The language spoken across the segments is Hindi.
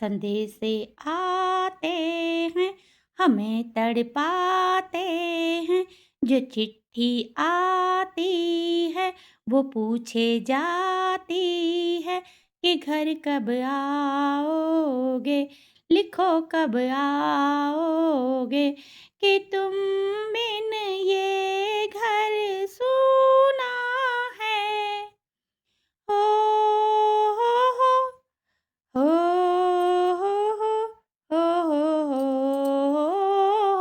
संदेशे आते हैं, हमें तड़पाते हैं। जो चिट्ठी आती है वो पूछे जाती है कि घर कब आओगे, लिखो कब आओगे, कि तुम बिन ये घर सूना है। हो हो हो हो हो हो हो हो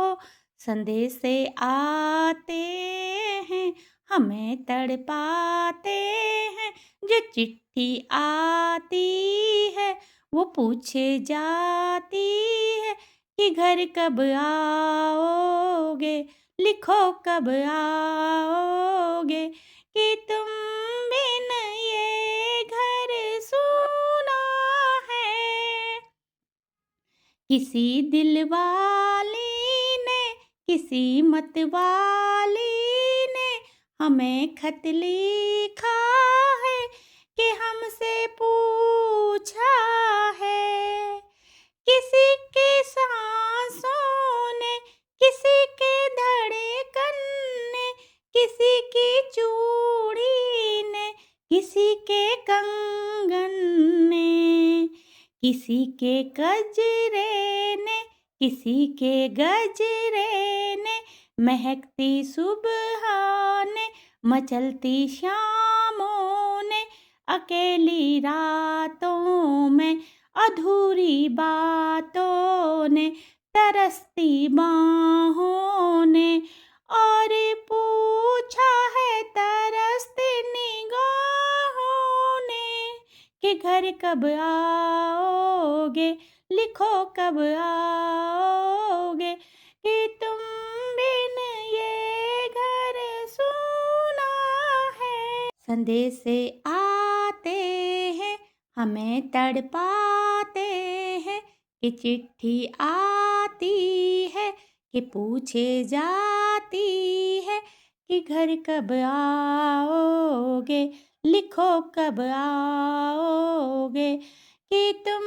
हो। संदेशे आते हैं, हमें तड़पाते हैं। जो चिट्ठी आती है वो पूछे जाती है कि घर कब आओगे, लिखो कब आओगे, कि तुम बिन ये घर सूना है। किसी दिल वाली ने, किसी मत वाली ने हमें खत लिखा है कि हमसे पूछा है। किसी के सांसों ने, किसी के धड़कन ने, किसी की चूड़ी ने, किसी के कंगन ने, किसी के गजरे ने, किसी के गजरे ने, महकती सुबह ने, मचलती शामों ने, अकेली रातों में, अधूरी बातों ने, तरसती बाहों ने, और पूछा है तरसती निगाहों ने कि घर कब आओगे, लिखो कब आओगे, कि तुम बिन ये घर सूना है। संदेशे आते हैं, हमें तड़पाते हैं। कि चिट्ठी आती है कि पूछे जाती है कि घर कब आओगे, लिखो कब आओगे, कि तुम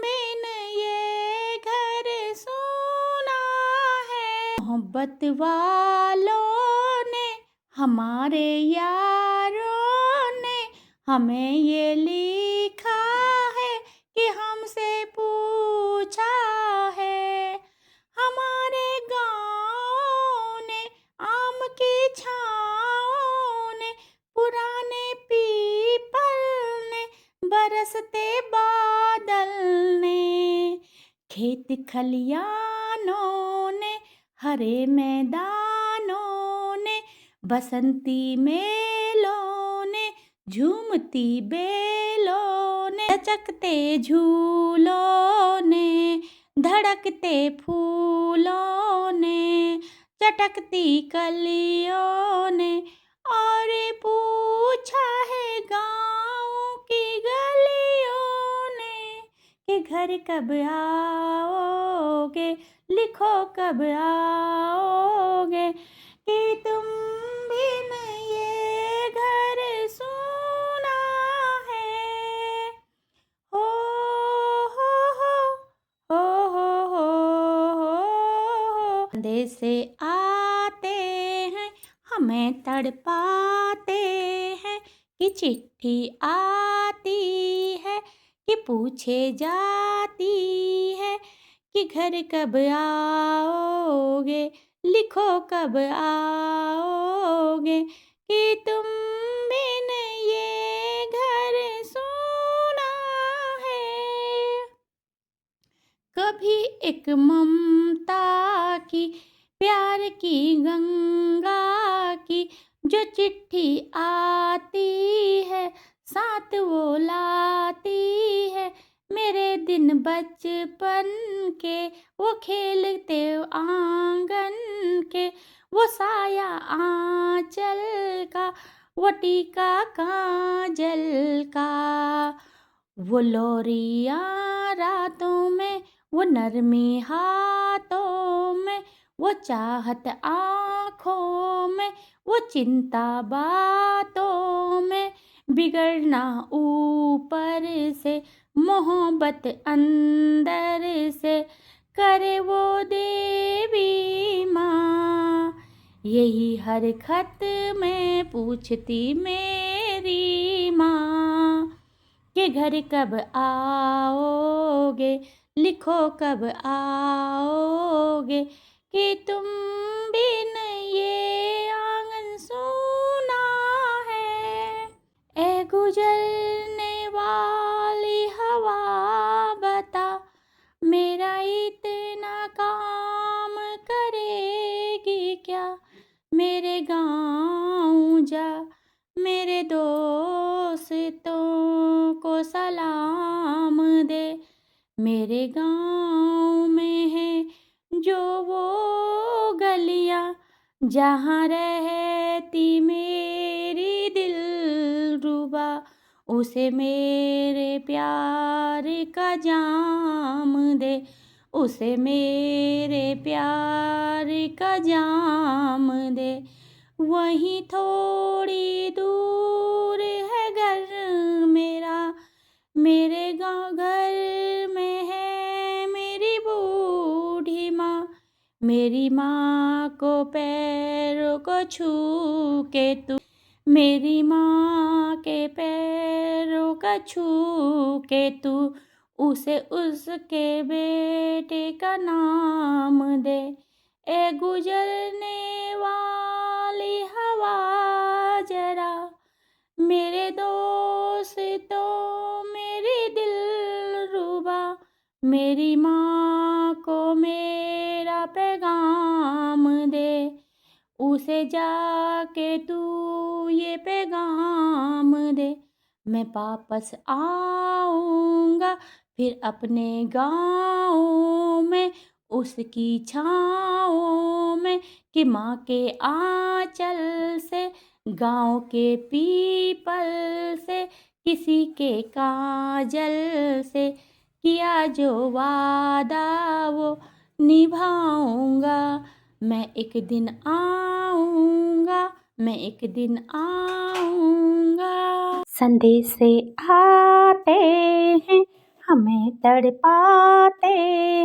बिन ये घर सूना है। मोहब्बत वालों ने, हमारे यारों ने हमें ये लिखा है कि हमसे पूछा है। हमारे गाँव ने, आम की छाँव ने, पुराने पीपल ने, बरसते बादल ने, खेत खलियानों ने, हरे मैदानों ने, बसंती मेलों ने, झूमती बेलों ने, लचकते झूलों ने, धड़कते फूलों ने, चटकती कलियों ने, और पूछा है गाँव की गलियों ने कि घर कब आओगे, लिखो कब आओगे, कि तुम बिन ये घर सूना है। हो हो हो हो हो हो। संदेशे आते हैं, हमें तड़पाते हैं। कि चिट्ठी आती है कि पूछे जाती है कि घर कब आओगे, लिखो कब आओगे, कि तुम बिन ये घर सूना है। कभी एक ममता की, प्यार की गंगा की जो चिट्ठी आती है, साथ वो लाती है मेरे दिन बचपन के, वो खेलते आंगन के, वो साया आंचल का, वो टीका काजल का, वो लोरियां रातों में, वो नरमी हाथों में, वो चाहत आँखों में, वो चिंता बातों में, बिगड़ना ऊपर से मोहब्बत अंदर से करे वो देवी माँ। यही हर खत में पूछती मेरी माँ कि घर कब आओगे, लिखो कब आओगे, कि तुम बिन ये आंगन सूना है। ए गुजरने वाली हवा बता, मेरा इतना काम करेगी क्या। मेरे गाँव जा, मेरे दोस्तों को सलाम दे। मेरे गाँव में है जो वो गलियाँ, जहाँ रहती मेरी दिलरुबा, उसे मेरे प्यार का जाम दे। उसे मेरे प्यार का जाम दे। वहीं थोड़ी दूर है घर मेरा, मेरे गाँव घर में है मेरी बूढ़ी माँ। मेरी माँ को पैरों को छू के तू, मेरी माँ के पैरों का छू के तू, उसे उसके बेटे का नाम दे। ए गुजरने वाली हवा जरा, मेरे दोस्तों मेरी दिलरुबा, मेरी माँ को मेरा पैगाम दे। उसे जाके तू ये पैगाम दे। मैं वापस आऊँगा फिर अपने गाँव में, उसकी छाँव में, कि माँ के आँचल से, गाँव के पीपल से, किसी के काजल से, किया जो वादा वो निभाऊँगा। मैं एक दिन आऊँगा, मैं एक दिन आऊँगा। संदेश से आते हैं, हमें तड़पाते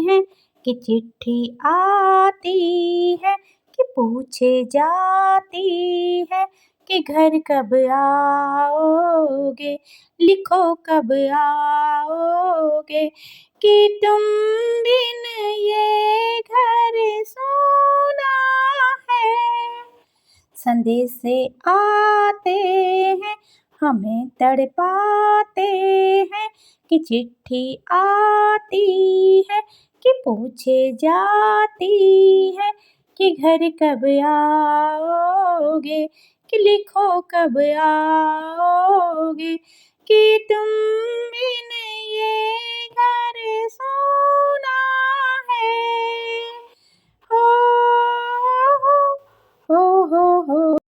हैं, कि चिट्ठी आती है, कि पूछे जाती है, कि घर कब आओगे, लिखो कब आओगे, कि तुम बिन ये घर सूना है। संदेश से आते हैं, हमें तड़पाते हैं, कि चिट्ठी आती है, कि पूछे जाती है, कि घर कब आओगे, कि लिखो कब आओगे, कि तुम बिन